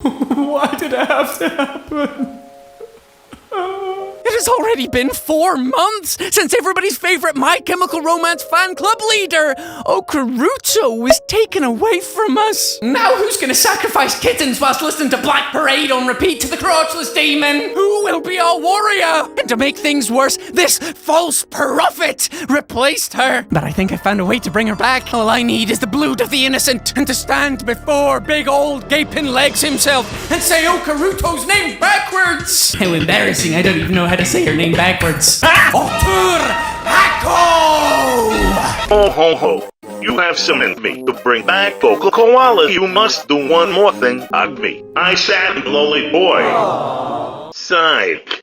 Why did it have to happen? It has already been 4 months since everybody's favorite My Chemical Romance fan club leader, Oka Ruto, was taken away from us. Now who's gonna sacrifice kittens whilst listening to Black Parade on repeat to the crotchless demon? Who will be our warrior? And to make things worse, this false prophet replaced her. But I think I found a way to bring her back. All I need is the blood of the innocent and to stand before big old gaping legs himself and say Oka Ruto's name backwards. How embarrassing, I don't even know how to say her name backwards. Otur Hako! Ho ho ho. You have summoned me to bring back Oka Koala. You must do one more thing. Hug me. I sad lowly boy. Psych.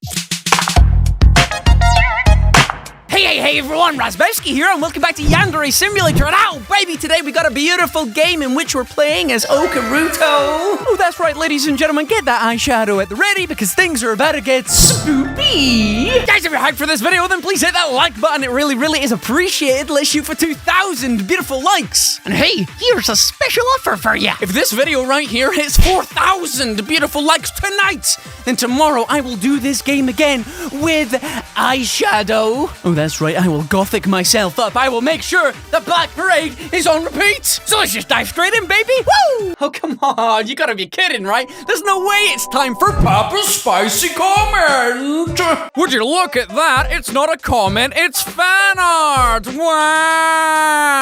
Hey everyone, Razzbowski here and welcome back to Yandere Simulator. And ow, baby, today we got a beautiful game in which we're playing as Oka Ruto. Oh, that's right, ladies and gentlemen, get that eyeshadow at the ready because things are about to get spoopy. Guys, if you're hyped for this video, then please hit that like button. It really is appreciated. Let's shoot for 2,000 beautiful likes. And hey, here's a special offer for you. If this video right here hits 4,000 beautiful likes tonight, then tomorrow I will do this game again with eyeshadow. Oh, that's right, I will gothic myself up. I will make sure the Black Parade is on repeat. So let's just dive straight in, baby. Woo! Oh, come on, you gotta be kidding, right? There's no way it's time for Papa's Spicy Comment. Would you look at that? It's not a comment, it's fan art. Wow!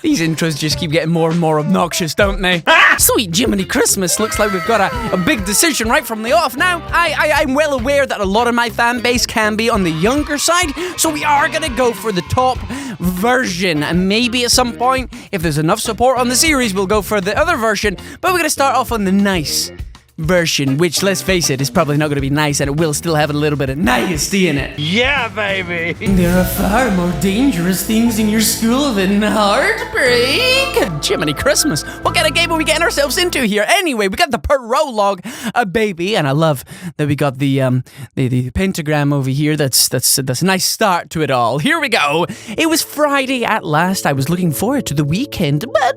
These intros just keep getting more and more obnoxious, don't they? Sweet Jiminy Christmas, looks like we've got a big decision right from the off. Now, I'm well aware that a lot of my fan base can be on the younger side, so we are gonna go for the top version, and maybe at some point, if there's enough support on the series, we'll go for the other version, but we're gonna start off on the nice version, which, let's face it, is probably not gonna be nice, and it will still have a little bit of nasty in it. Yeah, baby. There are far more dangerous things in your school than heartbreak. Jiminy Christmas, what kind of game are we getting ourselves into here? Anyway, we got the prologue, a baby, and I love that we got the pentagram over here. That's a nice start to it all. Here we go. It was Friday at last. I was looking forward to the weekend, but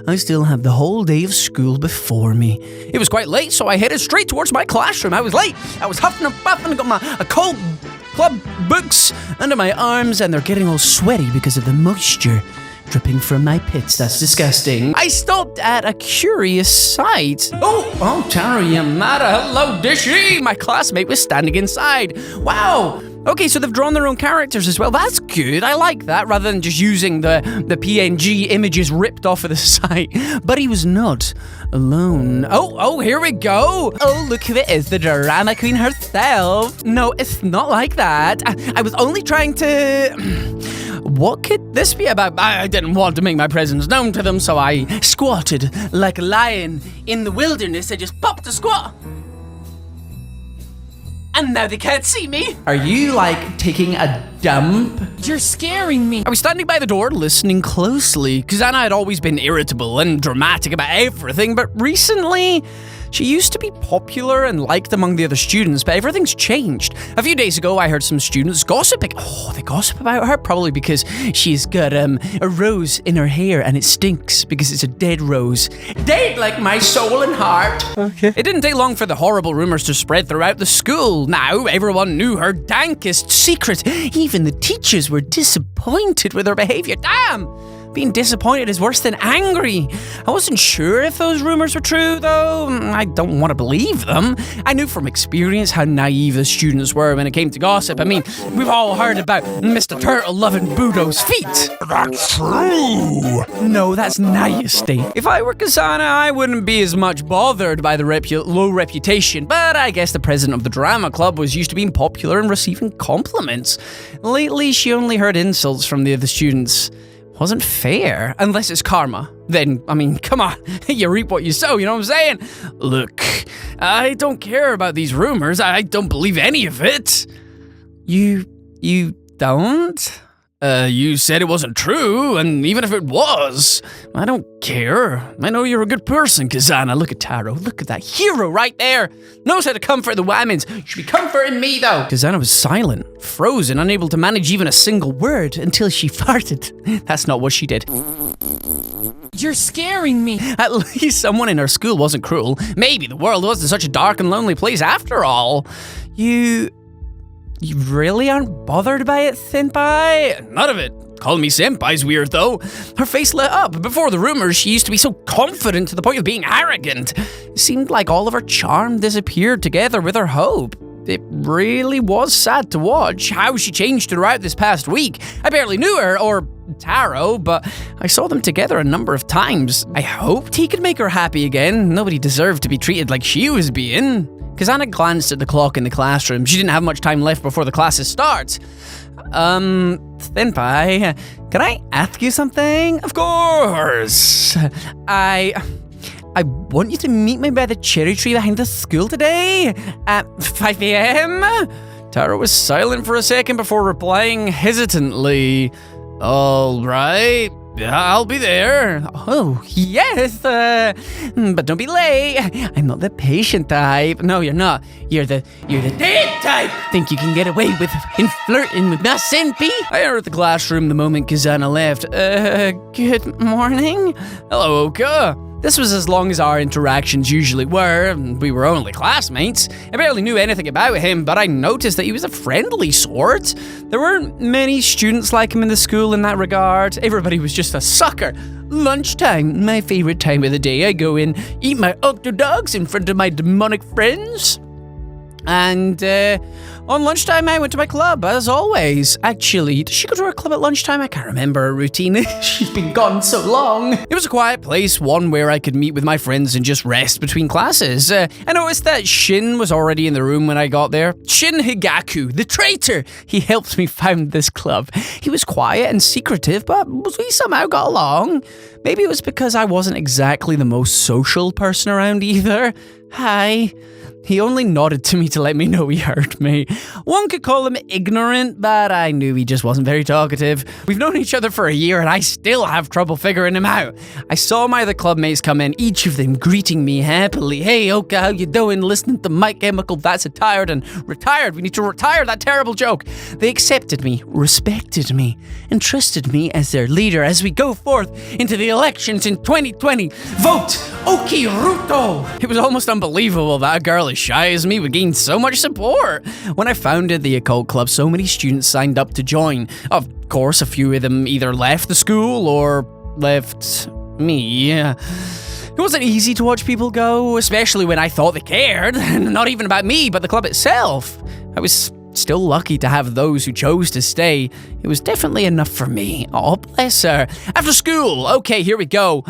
I still have the whole day of school before me. It was quite late, so I headed straight towards my classroom. I was late. I was huffing and puffing and got my cold club books under my arms, and they're getting all sweaty because of the moisture dripping from my pits. That's disgusting. I stopped at a curious sight. Oh, Tara Yamada, hello, Dishy. My classmate was standing inside. Wow. Okay, so they've drawn their own characters as well. That's good. I like that, rather than just using the PNG images ripped off of the site. But he was not alone. Oh, here we go. Oh, look who it is, the drama queen herself. No, it's not like that. I was only trying to... What could this be about? I didn't want to make my presence known to them, so I squatted like a lion in the wilderness. I just popped a squat. And now they can't see me. Are you, like, taking a dump? You're scaring me. I was standing by the door listening closely, because Anna had always been irritable and dramatic about everything, but recently... She used to be popular and liked among the other students, but everything's changed. A few days ago, I heard some students gossiping. Oh, they gossip about her? Probably because she's got a rose in her hair and it stinks because it's a dead rose. Dead like my soul and heart. Okay. It didn't take long for the horrible rumors to spread throughout the school. Now, everyone knew her dankest secret. Even the teachers were disappointed with her behavior. Damn! Being disappointed is worse than angry. I wasn't sure if those rumors were true, though. I don't want to believe them. I knew from experience how naive the students were when it came to gossip. I mean, we've all heard about Mr. Turtle loving Budo's feet. That's true. No, that's nasty. If I were Kasana, I wouldn't be as much bothered by the low reputation, but I guess the president of the drama club was used to being popular and receiving compliments. Lately, she only heard insults from the other students. Wasn't fair, unless it's karma. Then, I mean, come on, you reap what you sow, you know what I'm saying? Look, I don't care about these rumors. I don't believe any of it. You don't? You said it wasn't true, and even if it was, I don't care. I know you're a good person, Kazana. Look at Taro. Look at that hero right there. Knows how to comfort the whammies. You should be comforting me, though. Kazana was silent, frozen, unable to manage even a single word until she farted. That's not what she did. You're scaring me. At least someone in our school wasn't cruel. Maybe the world wasn't such a dark and lonely place after all. You really aren't bothered by it, Senpai? None of it. Calling me Senpai's weird, though. Her face lit up. Before the rumors, she used to be so confident to the point of being arrogant. It seemed like all of her charm disappeared together with her hope. It really was sad to watch how she changed throughout this past week. I barely knew her, or Taro, but I saw them together a number of times. I hoped he could make her happy again. Nobody deserved to be treated like she was being. Kazana glanced at the clock in the classroom. She didn't have much time left before the classes start. Senpai, can I ask you something? Of course. I want you to meet me by the cherry tree behind the school today at 5 p.m. Taro was silent for a second before replying hesitantly. All right. I'll be there. Oh, yes, but don't be late. I'm not the patient type. No, you're not. You're the date type. Think you can get away with flirting with my senpai? I entered the classroom the moment Kazana left. Good morning. Hello, Oka. This was as long as our interactions usually were. We were only classmates. I barely knew anything about him, but I noticed that he was a friendly sort. There weren't many students like him in the school in that regard. Everybody was just a sucker. Lunchtime, my favorite time of the day. I go in, eat my octo dogs in front of my demonic friends. And on lunchtime, I went to my club, as always. Actually, does she go to her club at lunchtime? I can't remember her routine. She's been gone so long. It was a quiet place, one where I could meet with my friends and just rest between classes. I noticed that Shin was already in the room when I got there. Shin Higaku, the traitor. He helped me found this club. He was quiet and secretive, but we somehow got along. Maybe it was because I wasn't exactly the most social person around either. Hi. He only nodded to me to let me know he heard me. One could call him ignorant, but I knew he just wasn't very talkative. We've known each other for a year and I still have trouble figuring him out. I saw my other clubmates come in, each of them greeting me happily. Hey, Oka, how you doing? Listening to My Chemical, that's tired and retired. We need to retire that terrible joke. They accepted me, respected me, and trusted me as their leader as we go forth into the elections in 2020. Vote Oka Ruto! It was almost unbelievable that a girl as shy as me would gain so much support. When I founded the occult club, so many students signed up to join. Of course, a few of them either left the school or left me. It wasn't easy to watch people go, especially when I thought they cared. Not even about me, but the club itself. I was still lucky to have those who chose to stay. It was definitely enough for me. Oh, bless her. After school, okay, here we go.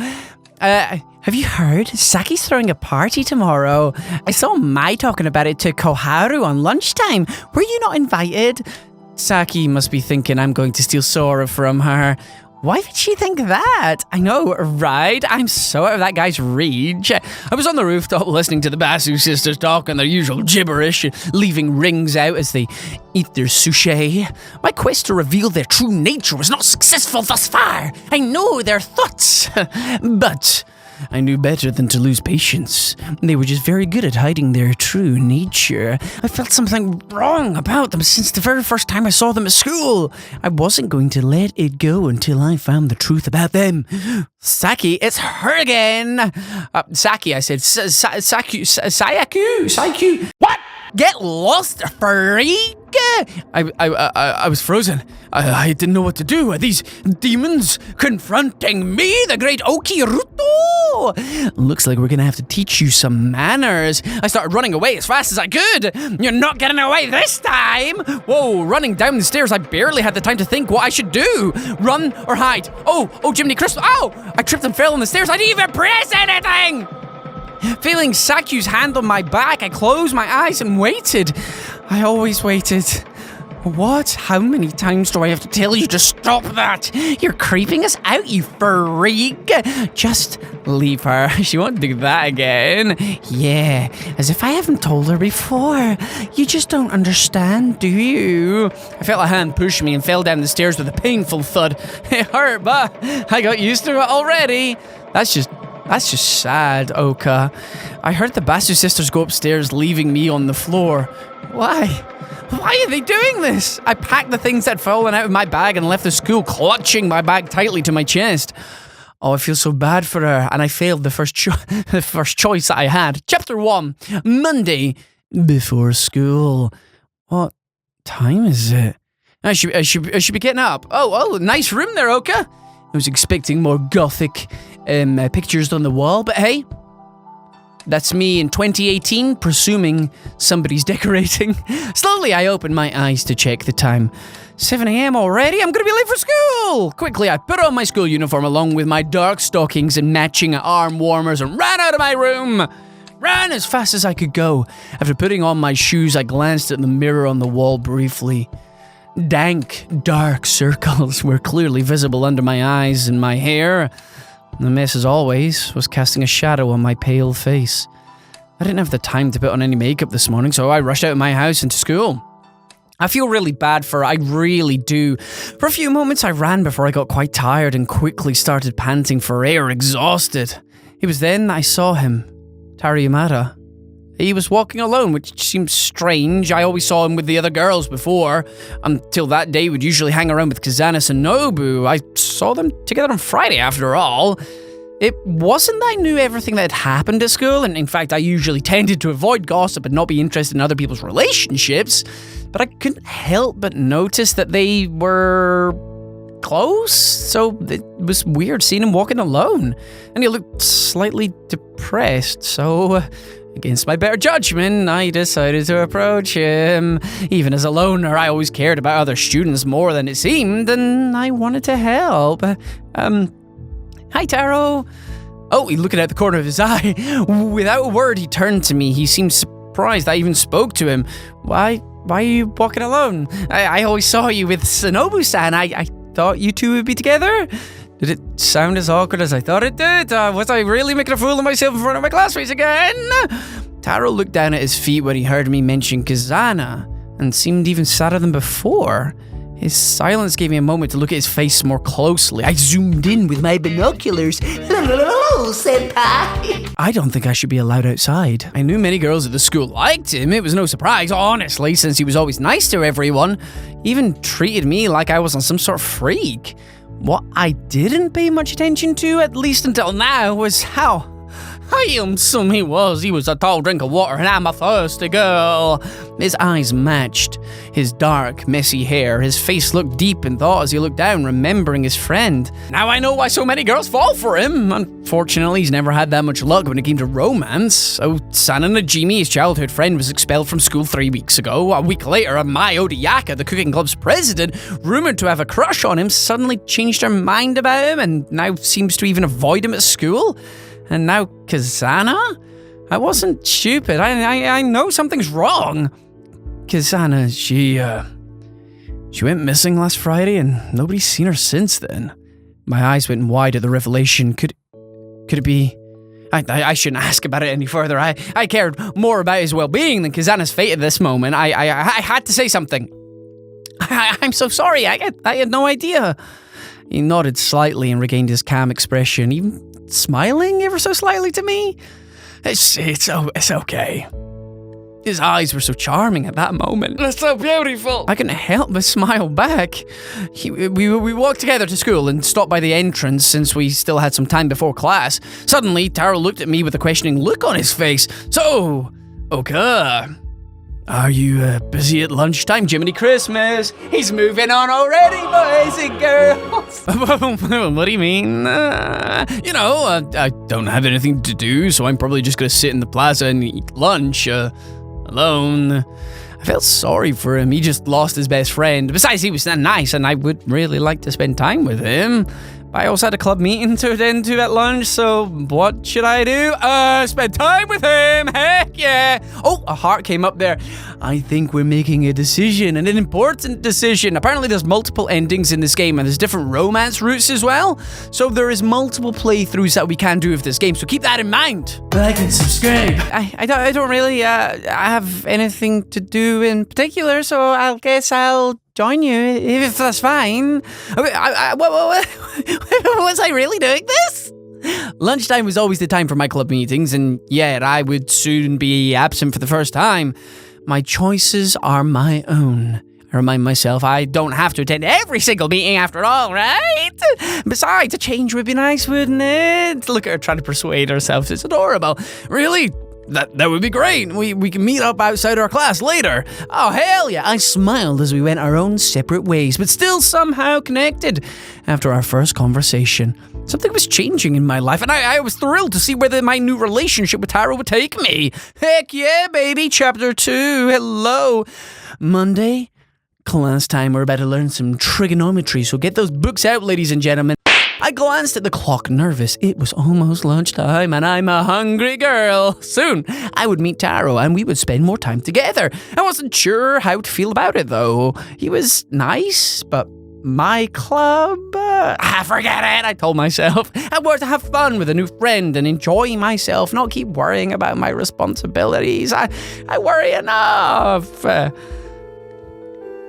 Have you heard? Saki's throwing a party tomorrow. I saw Mai talking about it to Koharu on lunchtime. Were you not invited? Saki must be thinking I'm going to steal Sora from her. Why would she think that? I know, right? I'm so out of that guy's reach. I was on the rooftop listening to the Basu sisters talking their usual gibberish, leaving rings out as they eat their sushi. My quest to reveal their true nature was not successful thus far. I know their thoughts, but I knew better than to lose patience. They were just very good at hiding their true nature. I felt something wrong about them since the very first time I saw them at school. I wasn't going to let it go until I found the truth about them. Saki, it's her again. Saki, I said. Sayaku. What? Get lost, freak! I was frozen. I didn't know what to do. Are these demons confronting me, the great Oka Ruto? Looks like we're gonna have to teach you some manners. I started running away as fast as I could. You're not getting away this time! Whoa, running down the stairs, I barely had the time to think what I should do. Run or hide? Oh, Jiminy Crispin. Ow! I tripped and fell on the stairs. I didn't even press anything! Feeling Saku's hand on my back, I closed my eyes and waited. I always waited. What? How many times do I have to tell you to stop that? You're creeping us out, you freak. Just leave her. She won't do that again. Yeah, as if I haven't told her before. You just don't understand, do you? I felt a hand push me and fell down the stairs with a painful thud. It hurt, but I got used to it already. That's just sad, Oka. I heard the Basu sisters go upstairs, leaving me on the floor. Why? Why are they doing this? I packed the things that had fallen out of my bag and left the school, clutching my bag tightly to my chest. Oh, I feel so bad for her, and I failed the first choice that I had. Chapter 1, Monday before school. What time is it? I should be getting up. Oh, nice room there, Oka. I was expecting more gothic pictures on the wall, but hey, that's me in 2018, presuming somebody's decorating. Slowly, I opened my eyes to check the time. 7 a.m. already? I'm gonna be late for school! Quickly, I put on my school uniform along with my dark stockings and matching arm warmers and ran out of my room. Ran as fast as I could go. After putting on my shoes, I glanced at the mirror on the wall briefly. Dank, dark circles were clearly visible under my eyes and my hair. The mess, as always, was casting a shadow on my pale face. I didn't have the time to put on any makeup this morning, so I rushed out of my house into school. I feel really bad for her, I really do. For a few moments I ran before I got quite tired and quickly started panting for air, exhausted. It was then that I saw him, Tariyamada. He was walking alone, which seemed strange. I always saw him with the other girls before. Until that day, would usually hang around with Kazana and Nobu. I saw them together on Friday, after all. It wasn't that I knew everything that had happened at school, and in fact, I usually tended to avoid gossip and not be interested in other people's relationships, but I couldn't help but notice that they were close, so it was weird seeing him walking alone, and he looked slightly depressed, so against my better judgment, I decided to approach him. Even as a loner, I always cared about other students more than it seemed, and I wanted to help. Hi, Taro. Oh, he looked at the corner of his eye. Without a word, he turned to me. He seemed surprised I even spoke to him. Why are you walking alone? I always saw you with Shinobu-san. I thought you two would be together. Did it sound as awkward as I thought it did? Was I really making a fool of myself in front of my classmates again? Taro looked down at his feet when he heard me mention Kazana and seemed even sadder than before. His silence gave me a moment to look at his face more closely. I zoomed in with my binoculars. Hello, Senpai. I don't think I should be allowed outside. I knew many girls at the school liked him. It was no surprise, honestly, since he was always nice to everyone. He even treated me like I was on some sort of freak. What I didn't pay much attention to, at least until now, was how handsome he was. He was a tall drink of water and I'm a thirsty girl. His eyes matched his dark, messy hair. His face looked deep in thought as he looked down, remembering his friend. Now I know why so many girls fall for him. Unfortunately, he's never had that much luck when it came to romance. So Sana Najimi, his childhood friend, was expelled from school 3 weeks ago. A week later, Mai Odiyaka, the cooking club's president, rumored to have a crush on him, suddenly changed her mind about him and now seems to even avoid him at school. And now Kazana? I wasn't stupid. I know something's wrong. Kazana, she went missing last Friday and nobody's seen her since then. My eyes went wide at the revelation. Could it be? I shouldn't ask about it any further. I cared more about his well-being than Kazana's fate at this moment. I had to say something. I'm so sorry. I had no idea. He nodded slightly and regained his calm expression, even smiling ever so slightly to me. It's okay. His eyes were so charming at that moment. They're so beautiful. I couldn't help but smile back. We walked together to school and stopped by the entrance since we still had some time before class. Suddenly, Taro looked at me with a questioning look on his face. So, Oka, are you busy at lunchtime? Jiminy Christmas. He's moving on already, boys and girls. What do you mean? I don't have anything to do, so I'm probably just going to sit in the plaza and eat lunch alone. I felt sorry for him. He just lost his best friend. Besides, he was nice, and I would really like to spend time with him. I also had a club meeting to attend to at lunch, so what should I do? Spend time with him! Heck yeah! Oh, a heart came up there. I think we're making a decision, and an important decision. Apparently there's multiple endings in this game, and there's different romance routes as well. So there is multiple playthroughs that we can do of this game, so keep that in mind. Like and subscribe. I don't really have anything to do in particular, so I guess I'll join you, if that's fine. Was I really doing this? Lunchtime was always the time for my club meetings, and yet I would soon be absent for the first time. My choices are my own. I I remind myself I don't have to attend every single meeting after all, right? Besides, a change would be nice, wouldn't it? Look at her trying to persuade herself. It's adorable. Really? That would be great. We can meet up outside our class later. Oh, hell yeah. I smiled as we went our own separate ways, but still somehow connected. After our first conversation, something was changing in my life, and I was thrilled to see whether my new relationship with Taro would take me. Heck yeah, baby. Chapter 2. Hello. Monday. Class time, we're about to learn some trigonometry, so get those books out, ladies and gentlemen. I glanced at the clock, nervous. It was almost lunchtime, and I'm a hungry girl. Soon, I would meet Taro, and we would spend more time together. I wasn't sure how to feel about it, though. He was nice, but my club? Forget it, I told myself. I wanted to have fun with a new friend and enjoy myself, not keep worrying about my responsibilities. I worry enough.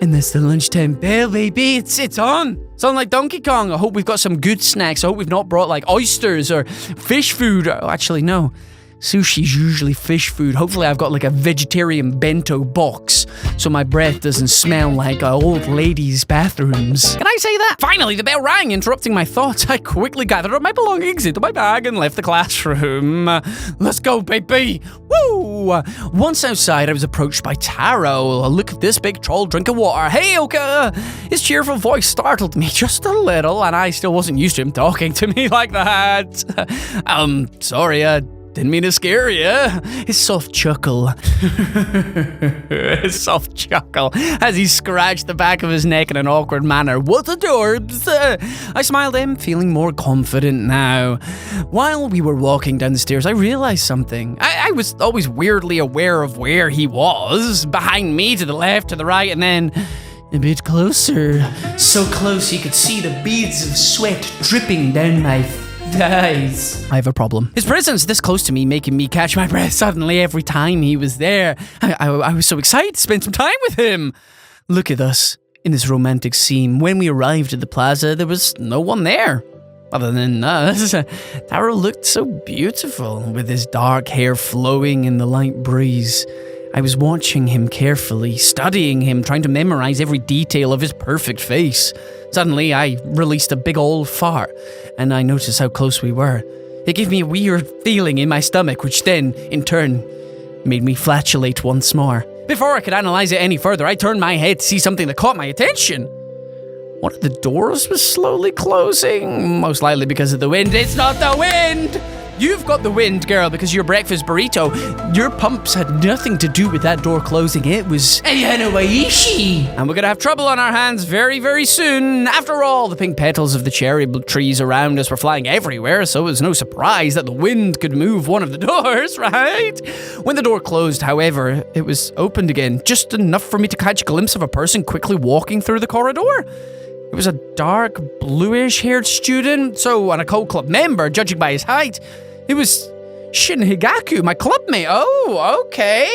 And that's the lunchtime bell, baby. It's on. It's on like Donkey Kong. I hope we've got some good snacks. I hope we've not brought like oysters or fish food. Oh, actually, no. Sushi's usually fish food. Hopefully I've got like a vegetarian bento box so my breath doesn't smell like old ladies' bathrooms. Can I say that? Finally, the bell rang, interrupting my thoughts. I quickly gathered up my belongings into my bag and left the classroom. Let's go, baby. Woo! Once outside, I was approached by Taro. Look at this big troll drinking water. Hey, Oka! His cheerful voice startled me just a little, and I still wasn't used to him talking to me like that. Sorry, didn't mean to scare you. His soft chuckle. His soft chuckle as he scratched the back of his neck in an awkward manner. What adorbs! I smiled at him, feeling more confident now. While we were walking down the stairs, I realized something. I was always weirdly aware of where he was. Behind me, to the left, to the right, and then a bit closer. So close you could see the beads of sweat dripping down my thighs. I have a problem. His presence this close to me, making me catch my breath suddenly every time he was there. I was so excited to spend some time with him. Look at us in this romantic scene. When we arrived at the plaza, there was no one there other than us. Taro looked so beautiful with his dark hair flowing in the light breeze. I was watching him carefully, studying him, trying to memorize every detail of his perfect face. Suddenly, I released a big old fart, and I noticed how close we were. It gave me a weird feeling in my stomach, which then, in turn, made me flatulate once more. Before I could analyze it any further, I turned my head to see something that caught my attention. One of the doors was slowly closing, most likely because of the wind. It's not the wind! You've got the wind, girl, because your breakfast burrito. Your pumps had nothing to do with that door closing. It was Waishi. And we're gonna have trouble on our hands very, very soon. After all, the pink petals of the cherry trees around us were flying everywhere, so it was no surprise that the wind could move one of the doors, right? When the door closed, however, it was opened again, just enough for me to catch a glimpse of a person quickly walking through the corridor. It was a dark, bluish-haired student, so an occult club member, judging by his height. It was Shin Higaku, my clubmate. Oh, okay.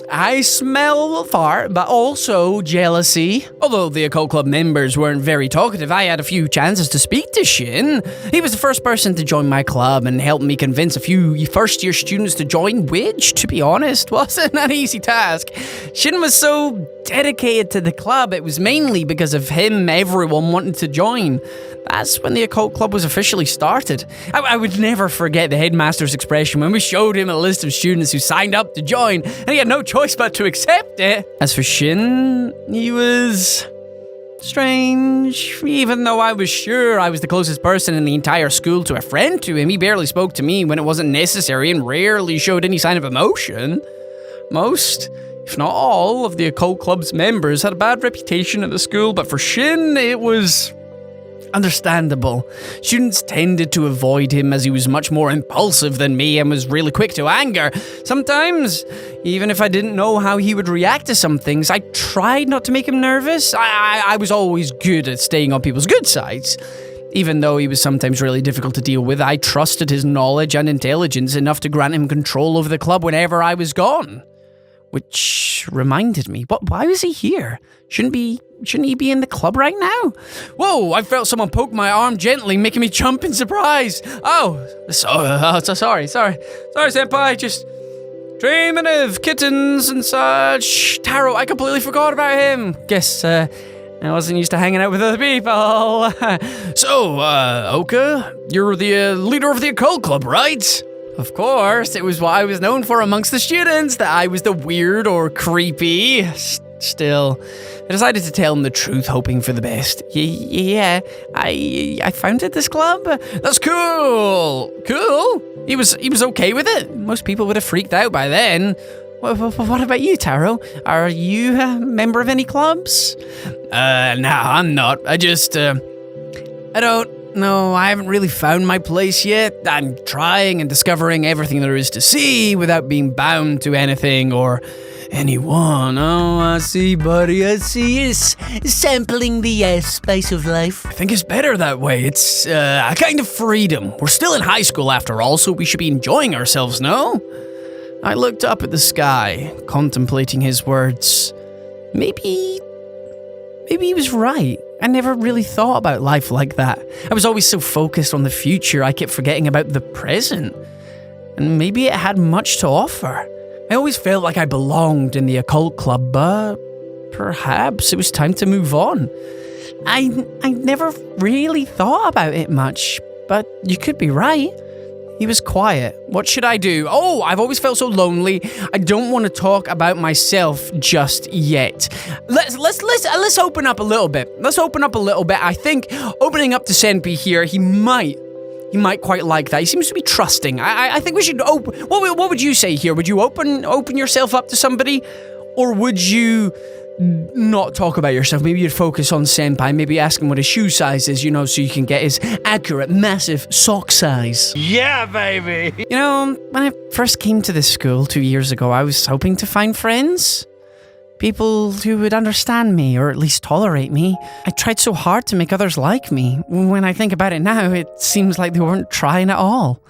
I smell fart, but also jealousy. Although the occult club members weren't very talkative, I had a few chances to speak to Shin. He was the first person to join my club and helped me convince a few first-year students to join, which, to be honest, wasn't an easy task. Shin was so dedicated to the club, it was mainly because of him everyone wanted to join. That's when the occult club was officially started. I would never forget the headmaster's expression when we showed him a list of students who signed up to join, and he had no choice but to accept it. As for Shin, he was strange. Even though I was sure I was the closest person in the entire school to a friend to him, he barely spoke to me when it wasn't necessary and rarely showed any sign of emotion. Most, if not all, of the occult club's members had a bad reputation at the school, but for Shin, it was understandable. Students tended to avoid him as he was much more impulsive than me and was really quick to anger. Sometimes, even if I didn't know how he would react to some things, I tried not to make him nervous. I was always good at staying on people's good sides. Even though he was sometimes really difficult to deal with, I trusted his knowledge and intelligence enough to grant him control over the club whenever I was gone. Which reminded me, why was he here? Shouldn't he be in the club right now? Whoa, I felt someone poke my arm gently, making me jump in surprise. Sorry, Senpai, Dreaming of kittens and such. Taro, I completely forgot about him. Guess, I wasn't used to hanging out with other people. So, Oka, you're the leader of the occult club, right? Of course, it was what I was known for amongst the students, that I was the weird or creepy. Still, I decided to tell him the truth, hoping for the best. Yeah, I founded this club. That's cool. Cool. He was okay with it. Most people would have freaked out by then. What about you, Taro? Are you a member of any clubs? Nah, I'm not. I don't know. I haven't really found my place yet. I'm trying and discovering everything there is to see without being bound to anything or anyone. Oh, I see, buddy. I see. It's sampling the spice of life. I think it's better that way. It's a kind of freedom. We're still in high school after all, so we should be enjoying ourselves, no? I looked up at the sky, contemplating his words. Maybe he was right. I never really thought about life like that. I was always so focused on the future, I kept forgetting about the present. And maybe it had much to offer. I always felt like I belonged in the occult club, but perhaps it was time to move on. I never really thought about it much, but you could be right. He was quiet. What should I do? Oh, I've always felt so lonely. I don't want to talk about myself just yet. Let's open up a little bit. I think opening up to Senpai here, he might quite like that. He seems to be trusting. I think we should open. What would you say here? Would you open yourself up to somebody, or would you not talk about yourself? Maybe you'd focus on Senpai. Maybe ask him what his shoe size is, so you can get his accurate, massive sock size. Yeah, baby! When I first came to this school 2 years ago, I was hoping to find friends. People who would understand me, or at least tolerate me. I tried so hard to make others like me. When I think about it now, it seems like they weren't trying at all.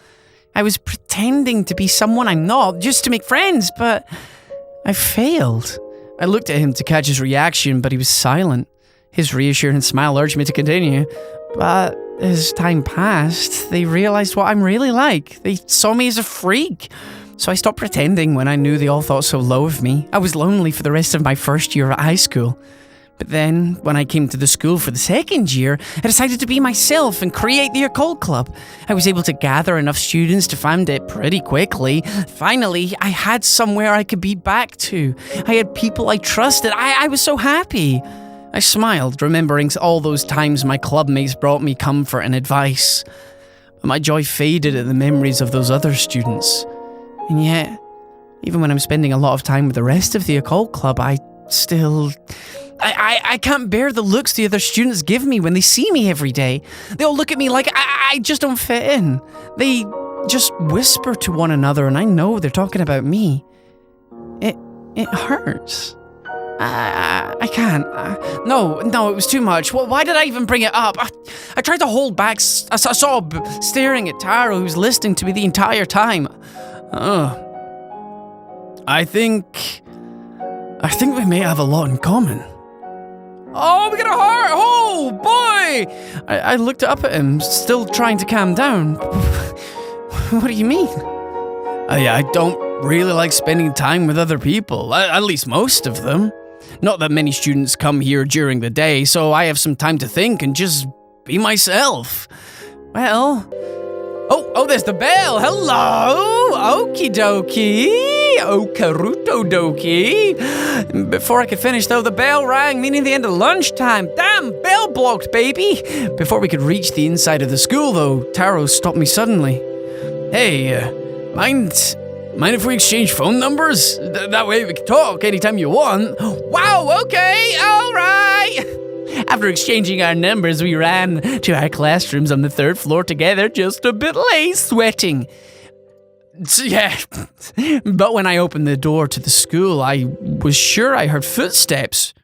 I was pretending to be someone I'm not, just to make friends, but I failed. I looked at him to catch his reaction, but he was silent. His reassuring smile urged me to continue. But as time passed, they realized what I'm really like. They saw me as a freak. So I stopped pretending when I knew they all thought so low of me. I was lonely for the rest of my first year at high school. But then, when I came to the school for the second year, I decided to be myself and create the occult club. I was able to gather enough students to found it pretty quickly. Finally, I had somewhere I could be back to. I had people I trusted. I was so happy. I smiled, remembering all those times my clubmates brought me comfort and advice. But my joy faded at the memories of those other students. And yet, even when I'm spending a lot of time with the rest of the occult club, I can't bear the looks the other students give me when they see me every day. They all look at me like I just don't fit in. They just whisper to one another, and I know they're talking about me. It hurts. I can't. No, it was too much. Well, why did I even bring it up? I tried to hold back. I saw staring at Taro, who was listening to me the entire time. I think we may have a lot in common. Oh, we got a heart! Oh, boy! I looked up at him, still trying to calm down. What do you mean? I don't really like spending time with other people, at least most of them. Not that many students come here during the day, so I have some time to think and just be myself. Well... Oh, there's the bell. Hello. Okie dokie. Oka Ruto dokie. Before I could finish, though, the bell rang, meaning the end of lunchtime. Damn, bell blocked, baby. Before we could reach the inside of the school, though, Taro stopped me suddenly. Hey, mind if we exchange phone numbers? That way we can talk anytime you want. Wow, okay, all right. After exchanging our numbers, we ran to our classrooms on the 3rd floor together, just a bit late, sweating. Yeah, but when I opened the door to the school, I was sure I heard footsteps.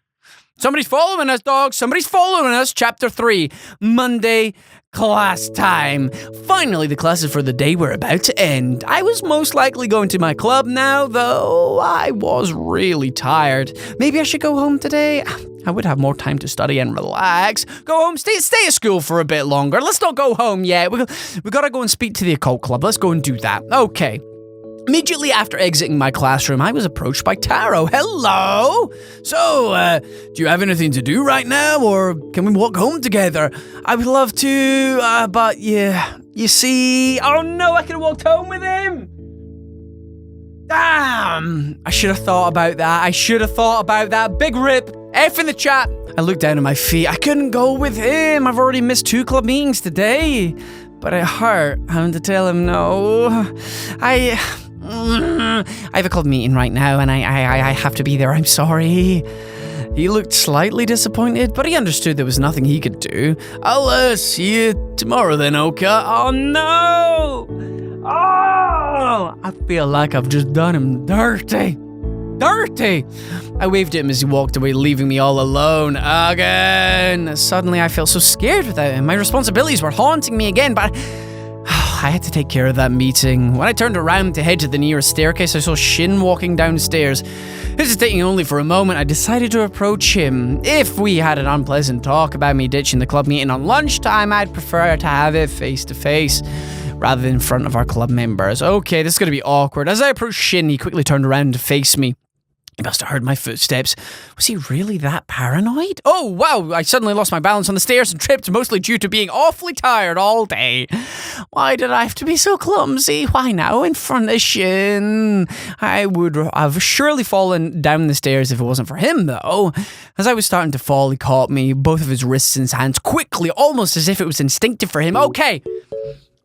Somebody's following us, dog. Somebody's following us. Chapter 3, Monday, class time. Finally, the classes for the day were about to end. I was most likely going to my club now, though I was really tired. Maybe I should go home today. I would have more time to study and relax. Go home, stay at school for a bit longer. Let's not go home yet. We gotta go and speak to the occult club. Let's go and do that. Okay. Immediately after exiting my classroom, I was approached by Taro. Hello! So, do you have anything to do right now, or can we walk home together? I would love to, but yeah, you see... Oh no, I could have walked home with him! Damn! I should have thought about that. Big rip. F in the chat. I looked down at my feet. I couldn't go with him. I've already missed 2 club meetings today. But it hurt having to tell him no. I have a club meeting right now, and I have to be there. I'm sorry. He looked slightly disappointed, but he understood there was nothing he could do. I'll see you tomorrow then, Oka. Oh no! Oh! I feel like I've just done him dirty. Dirty! I waved at him as he walked away, leaving me all alone again. Suddenly, I felt so scared without him. My responsibilities were haunting me again, but I had to take care of that meeting. When I turned around to head to the nearest staircase, I saw Shin walking downstairs. Hesitating only for a moment, I decided to approach him. If we had an unpleasant talk about me ditching the club meeting on lunchtime, I'd prefer to have it face to face, rather than in front of our club members. Okay, this is going to be awkward. As I approached Shin, he quickly turned around to face me. He must have heard my footsteps. Was he really that paranoid? Oh, wow, I suddenly lost my balance on the stairs and tripped, mostly due to being awfully tired all day. Why did I have to be so clumsy? Why now in front of Shin? I would have surely fallen down the stairs if it wasn't for him, though. As I was starting to fall, he caught me, both of his wrists in his hands, quickly, almost as if it was instinctive for him. Okay,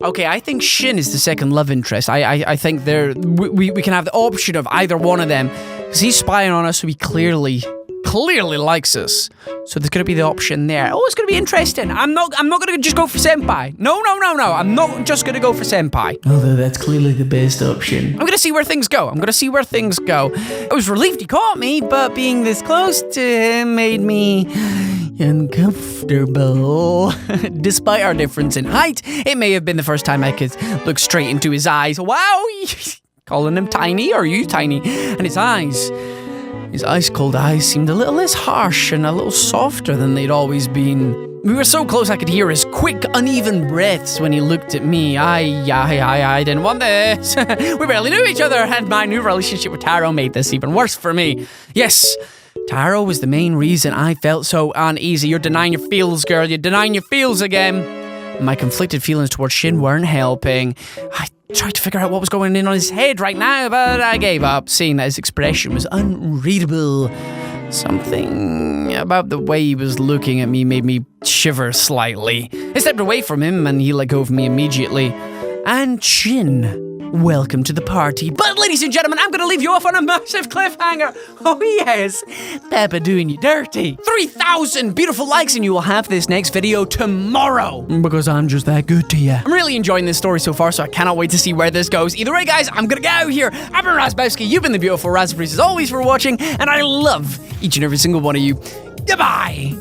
I think Shin is the second love interest. I think we can have the option of either one of them. Because he's spying on us, so he clearly likes us. So there's going to be the option there. Oh, it's going to be interesting. I'm not going to just go for Senpai. No. I'm not just going to go for Senpai. Although that's clearly the best option. I'm going to see where things go. I was relieved he caught me, but being this close to him made me uncomfortable. Despite our difference in height, it may have been the first time I could look straight into his eyes. Wow! Calling him tiny, or you tiny? And his ice-cold eyes seemed a little less harsh and a little softer than they'd always been. We were so close I could hear his quick, uneven breaths when he looked at me. I didn't want this. We barely knew each other, and my new relationship with Taro made this even worse for me. Yes, Taro was the main reason I felt so uneasy. You're denying your feels, girl. You're denying your feels again. My conflicted feelings towards Shin weren't helping. I tried to figure out what was going on in his head right now, but I gave up, seeing that his expression was unreadable. Something about the way he was looking at me made me shiver slightly. I stepped away from him, and he let go of me immediately. And Shin, welcome to the party. But ladies and gentlemen, I'm going to leave you off on a massive cliffhanger. Oh yes, Peppa doing you dirty. 3,000 beautiful likes and you will have this next video tomorrow. Because I'm just that good to you. I'm really enjoying this story so far, so I cannot wait to see where this goes. Either way, guys, I'm going to get out of here. I've been Razzbowski. You've been the beautiful Raspberries as always for watching, and I love each and every single one of you. Goodbye.